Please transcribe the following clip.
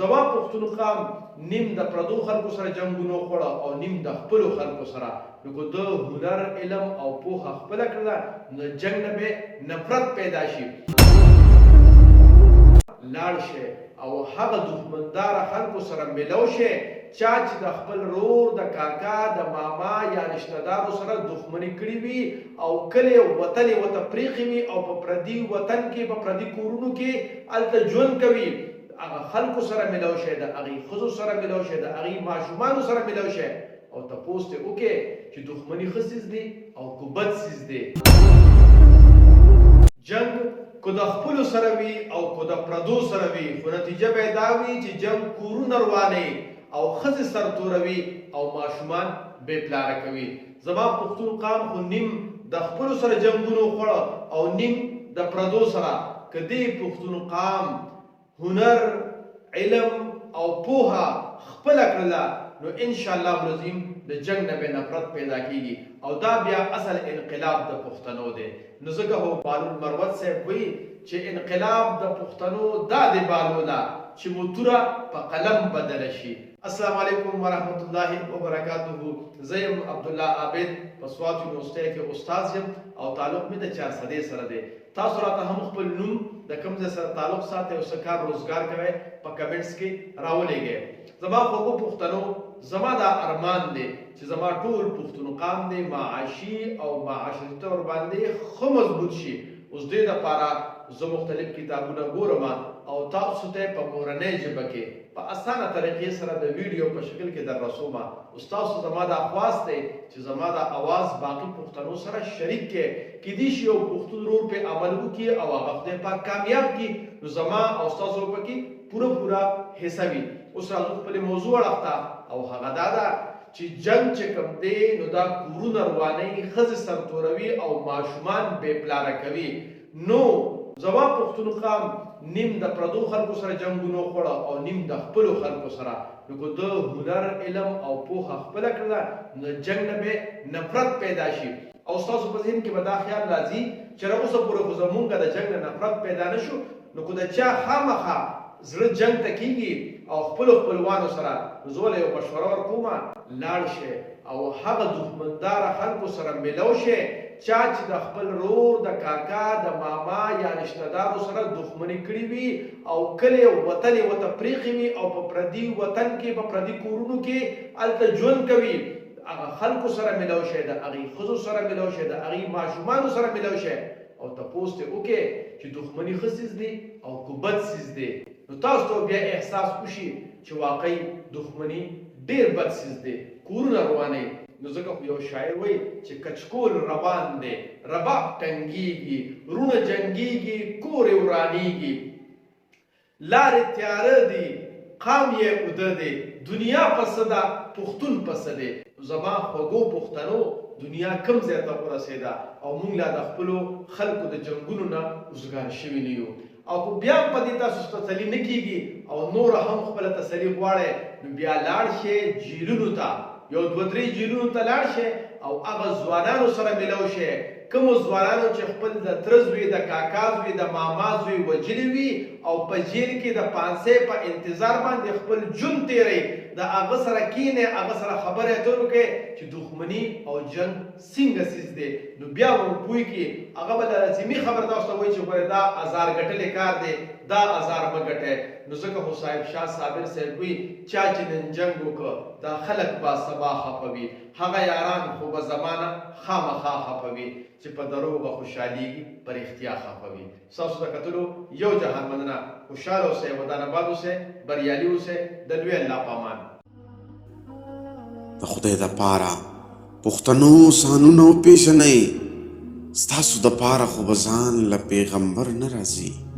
زما پښتون قام نیم د پردو خلکو سره جنګونو خوړه او نیم د خپلو خلکو سره. نو که د هنر علم او پوهه خپله کړله نو جنګ نه به نفرت پیدا شي. لاړ شي او هغه دښمنداره خلکو سره ملو شي چا چې د خپل رور د کاکا د ماما یا رشتهدارو سره دښمني کړې وي او کلی وطن یې ورته پرېښی وي او په پردي وطن کې په پردي کورونو کې هلته ژوند کوي. هغه خلکو سره ملو شي، د هغې ښځو سره ملو شي، د هغې ماشومانو سره ملو شي او تپوس ترې وکړې چې دښمني ښه څیز دی او که بد څیز دی. جنګ که د خپلو سره وي او که د پردو سره وي، خو نتیجه به یې دا وي چې جنګ کورونه روانوي او ښځې سرتوروي او ماشومان بې پلاره کوي. زما پښتون قام خو نیم د خپلو سره جنګونو خوړه او نیم د پردو سره. که دې پښتون قام هنر علم او پوهه خپله کړله نو انشاءالله العظیم د جنګ نه به نفرت پیدا کیږي او دا بیا اصل انقلاب د پښتنو دی. نو ځکه هو بالون مروت صاحب وایي چې انقلاب د پښتنو دا دی بالونه چې موتوره په قلم بدله شي. السلام علیکم ورحمت الله وبرکاته. زه یم عبدالله عابد، په سوات یونیورسټۍ کې استاد یم او تعلق مې د چارسدې سره دی. تاسو راته هم خپل نوم د کوم ځای سره تعلق ساتئ او څه کار روزګار کوئ په کمنټس کې راولېږئ. زما خوږو پښتنو، زما دا ارمان دی چې زما ټول پښتون قام دی معاشي او معاشرتي طور باندې ښه مضبوط شي. اوس دې دپاره زه مختلف کتابونه ګورم او تاسو ته په مورنۍ ژبه کې په اسانه طریقې سره د ویډیو په شکل کې در رسوم. اوس تاسو زما دا خواست دی چې زما دا اواز باقي پښتنو سره شریک کړئ. کیدای شي یو پښتون ورور پې عمل وکړي او هغه خدای پاک کامیاب کړي نو زما او ستاسو پکې پوره حصه وي. اوس راځو خپلې موضوع اړخ ته او هغه دا ده چې جنګ چې کوم دی نو دا کورونه روانوي، ښځې سرتوروي او ماشومان بې پلاره کوي. نو زما پښتون قام نیم د پردو خلکو سره جنګونو خوړه او نیم د خپلو خلکو سره. نو که د هنر علم او پوهه خپله کړله نو جنګ نه به نفرت پیدا شي. او ستاسو په ذهن کې به دا خیال راځي چې را اوسه پورې خو زمونږ د جنګ نه نفرت پیدا نه شو، نو که د چا خامخا زړه جنګ ته کېږي او خپلو خپلوانو سره نو زه ولې یو مشوره ورکوم لاړ شي او هغه دښمنداره خلکو سره ملو شي چا چې د خپل رور د کاکا د ماما یا رشتهدارو سره دښمني کړې وي او کلی وطن یې ورته پرېښی وي او په پردي وطن کې په پردي کورونو کې هلته ژوند کوي. هغه خلکو سره ملو شي، د هغې ښځو سره ملو شي، د هغې ماشومانو سره ملو شي او تپوس ترې وکړې چې دښمني ښه څیز دی او که بد څیز دی. نو تاسو ته بیا احساس وشي چې واقعي دښمني ډېر بد څیز دی، کورونه روانوي. نو ځکه خو یو شاعر وایي چې کچکول روان دی، رباب ټنګېږي، رونه جنګېږي، کور یې ورانېږي، لارې تیاره دي، قام یې اوده دی، دنیا پسه ده، پښتون پسه دی. زما خوږو پښتنو، دنیا کم ځای ته ورسېده او موږ لا د خپلو خلکو د جنګونو نه اوزګار شوي نه یو. او که بیا په دې تاسو تسلي نه کېږي او نوره هم خپله تسلي غواړئ نو بیا لاړ شئ جیلونو ته، یو دوه درې جیلونو ته لاړ شئ او هغه ځوانانو سره ملو شئ، کومو ځوانانو چې خپل د تره زوی، د کاکا زوی، د ماما زوی وجلي وي او په جیل کې د پانسۍ په انتظار باندې خپل ژوند تېروي، د هغه سره کښېنئ، هغه سره خبرې اترې وکړئ چې دښمني او جنګ څنګه څیز دی. نو بیا به پوه کړي، هغه به لازمي خبره تاسو ته وایي چې ګورئ دا ازار ګټلې کار دی، دا ازار مه ګټئ. نو ځکه خو صاحب شاه صابر صاحب وایي چا چې نن جنګ وکړه دا خلک به سبا خفوي، هغه یاران خو به زمانه خامخا خفوي چې په دروغه خوشحالېږي په رښتیا خفوي. ستاسو د کتلو یو جهان مننه. خوشحاله اوسئ، ودان آباد اوسئ، بریالي اوسئ. د لوی الله په امان. د خدای دپاره پښتنو سانونه وپېژنئ، ستاسو دپاره خو به ځان له پیغمبر نه راځي.